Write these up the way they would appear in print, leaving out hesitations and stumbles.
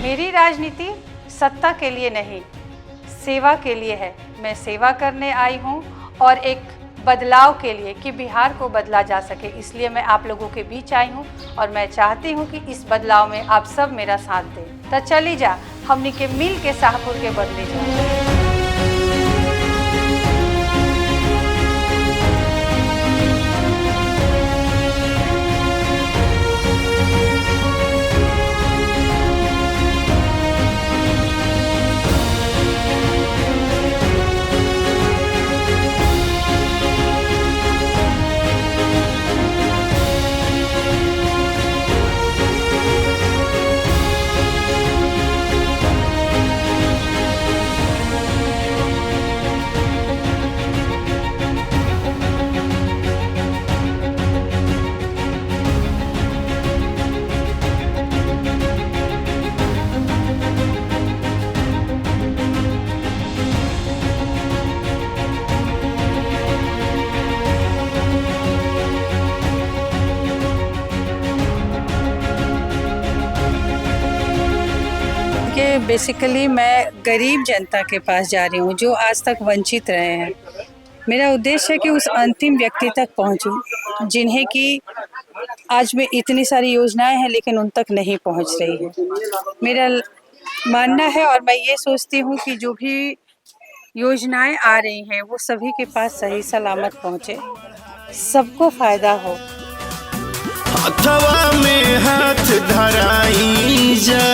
मेरी राजनीति सत्ता के लिए नहीं, सेवा के लिए है। मैं सेवा करने आई हूँ और एक बदलाव के लिए कि बिहार को बदला जा सके, इसलिए मैं आप लोगों के बीच आई हूँ और मैं चाहती हूँ कि इस बदलाव में आप सब मेरा साथ दें। तो चली जा, हमनी के मिल के शाहपुर के बदले जाए। बेसिकली मैं गरीब जनता के पास जा रही हूँ जो आज तक वंचित रहे हैं। मेरा उद्देश्य है कि उस अंतिम व्यक्ति तक पहुँचूँ जिन्हें कि आज में इतनी सारी योजनाएं हैं लेकिन उन तक नहीं पहुँच रही है। मेरा मानना है और मैं ये सोचती हूँ कि जो भी योजनाएं आ रही हैं वो सभी के पास सही सलामत पहुँचे, सबको फायदा हो। हथवा में हाथ धराई जा,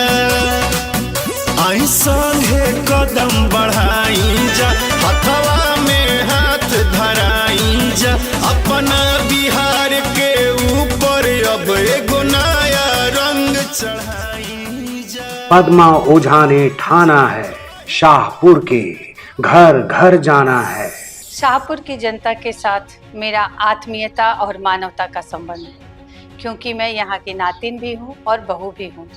आई संगे कदम बढ़ाई जा, हथवा में हाथ धराई जा, अपना बिहार के ऊपर अब एगो नया रंग चढ़ाई जा। पद्मा ओझा ने ठाना है, शाहपुर के घर घर जाना है। शाहपुर की जनता के साथ मेरा आत्मीयता और मानवता का संबंध है, क्योंकि मैं यहाँ की नातिन भी हूँ और बहू भी हूँ।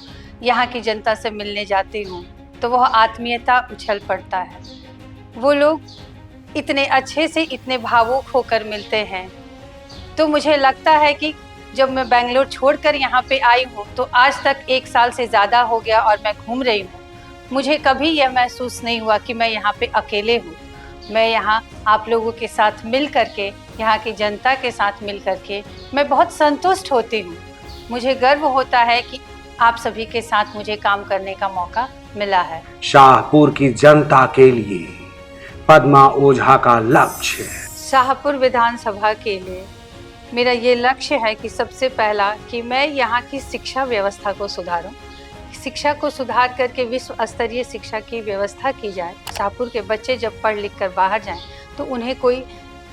यहाँ की जनता से मिलने जाती हूँ तो वह आत्मीयता उछल पड़ता है। वो लोग इतने अच्छे से इतने भावुक होकर मिलते हैं, तो मुझे लगता है कि जब मैं बेंगलोर छोड़कर यहाँ पे आई हूँ तो आज तक 1 साल से ज़्यादा हो गया और मैं घूम रही हूँ। मुझे कभी यह महसूस नहीं हुआ कि मैं यहाँ पे अकेले हूँ। मैं यहाँ आप लोगों के साथ मिल करके, यहाँ की जनता के साथ मिल करके मैं बहुत संतुष्ट होती हूँ। मुझे गर्व होता है कि आप सभी के साथ मुझे काम करने का मौका मिला है। शाहपुर की जनता के लिए पद्मा ओझा का लक्ष्य है। शाहपुर विधानसभा के लिए मेरा ये लक्ष्य है कि सबसे पहला कि मैं यहाँ की शिक्षा व्यवस्था को सुधारूं। शिक्षा को सुधार करके विश्व स्तरीय शिक्षा की व्यवस्था की जाए। शाहपुर के बच्चे जब पढ़ लिख कर बाहर जाएं तो उन्हें कोई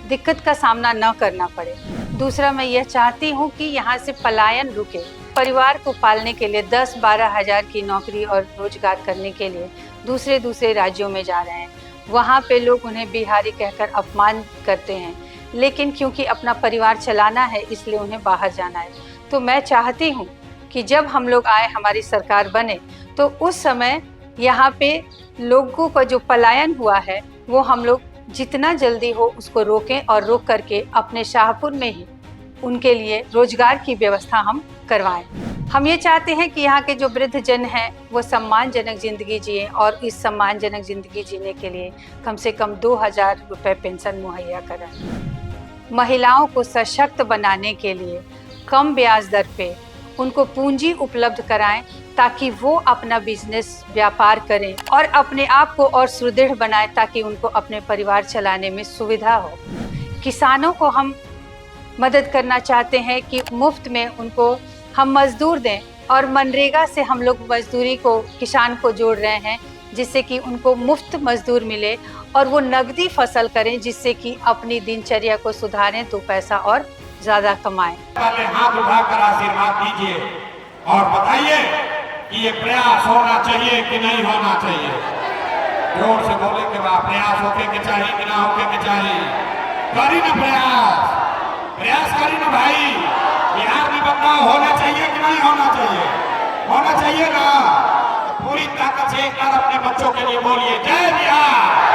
दिक्कत का सामना न करना पड़े। दूसरा, मैं यह चाहती हूँ कि यहाँ से पलायन रुके। परिवार को पालने के लिए 10-12 हज़ार की नौकरी और रोजगार करने के लिए दूसरे राज्यों में जा रहे हैं। वहाँ पे लोग उन्हें बिहारी कहकर अपमान करते हैं, लेकिन क्योंकि अपना परिवार चलाना है इसलिए उन्हें बाहर जाना है। तो मैं चाहती हूँ कि जब हम लोग आए, हमारी सरकार बने, तो उस समय यहाँ पे लोगों का जो पलायन हुआ है वो हम लोग जितना जल्दी हो उसको रोकें और रोक करके अपने शाहपुर में ही उनके लिए रोजगार की व्यवस्था हम करवाएं। हम ये चाहते हैं कि यहाँ के जो वृद्ध जन हैं वो सम्मानजनक ज़िंदगी जिएं और इस सम्मानजनक ज़िंदगी जीने के लिए कम से कम 2000 रुपये पेंशन मुहैया कराएं। महिलाओं को सशक्त बनाने के लिए कम ब्याज दर पे उनको पूंजी उपलब्ध कराएं ताकि वो अपना बिजनेस व्यापार करें और अपने आप को और सुदृढ़ बनाएं ताकि उनको अपने परिवार चलाने में सुविधा हो। किसानों को हम मदद करना चाहते हैं कि मुफ्त में उनको हम मजदूर दें और मनरेगा से हम लोग मजदूरी को, किसान को जोड़ रहे हैं जिससे कि उनको मुफ्त मजदूर मिले और वो नगदी फसल करें जिससे कि अपनी दिनचर्या को सुधारें, तो पैसा और ज़्यादा कमाएं। हाथ उठाकर आशीर्वाद दीजिए और बताइए कि ये प्रयास होना चाहिए कि नहीं होना चाहिए। जोर से बोले कि वाह, प्रयास होके के चाहिए कि ना होके के चाहिए। करी ना प्रयास करी ना भाई। बिहार में बदलाव होना चाहिए कि नहीं होना चाहिए? होना चाहिए ना। पूरी ताकत से एक बार अपने बच्चों के लिए बोलिए, जय बिहार।